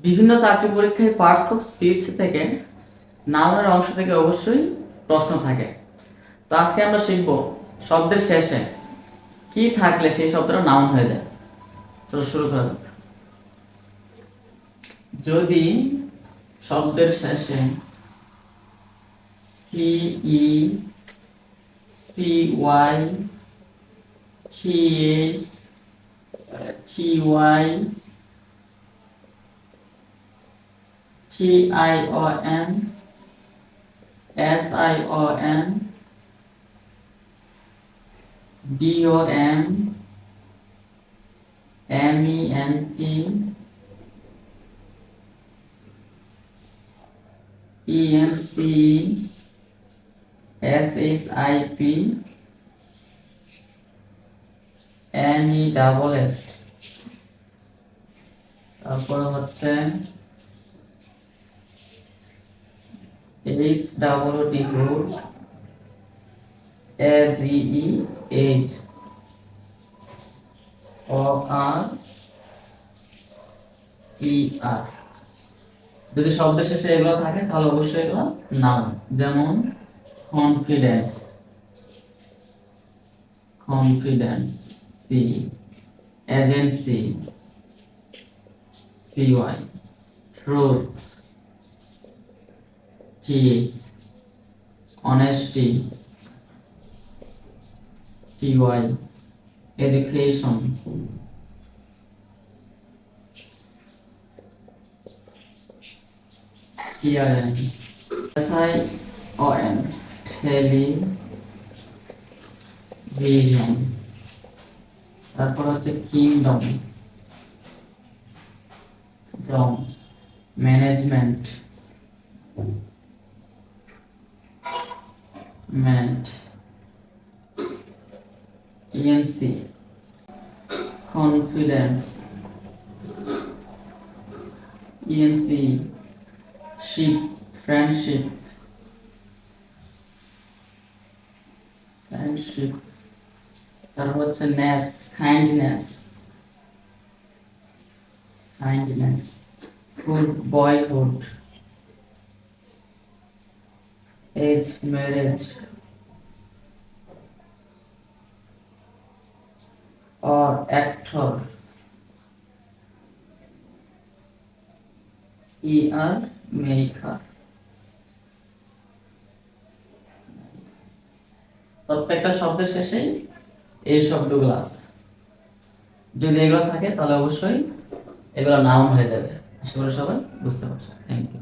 বিভিন্ন চাকরি পরীক্ষায় পার্টস অফ স্পিচ থেকে নাউনের অংশ থেকে অবশ্যই প্রশ্ন থাকে। তো আজকে আমরা শিখব শব্দের শেষে কি থাকলে সেই শব্দটা নাউন হয়ে যায়। চলো শুরু করা যাক। যদি শব্দের শেষে C E C Y T S T Y T I O N S I O N D O N M E N T E N C S H I P N E double S, তারপরে হচ্ছে H double D good A G E H O R E R. যদি শব্দের শেষে এগুলো থাকে তাহলে অবশ্যই এগুলো নাউন। যেমন confidence, confidence C, agency C Y, truth T H, honesty T Y, education T R N, S I O N, television. তারপর হচ্ছে kingdom, dom, management ment, E N C, confidence E N C, ship, friendship friendship. তারপর হচ্ছে ness, kindness kindness, hood, boyhood, age, marriage, or actor er maker। প্রত্যেকটা শব্দের শেষেই এই শব্দগুলো আছে। যদি এগুলো থাকে তাহলে অবশ্যই এগুলো নাউন হয়ে যাবে। আশা করি সবাই বুঝতে পারছো। Thank you.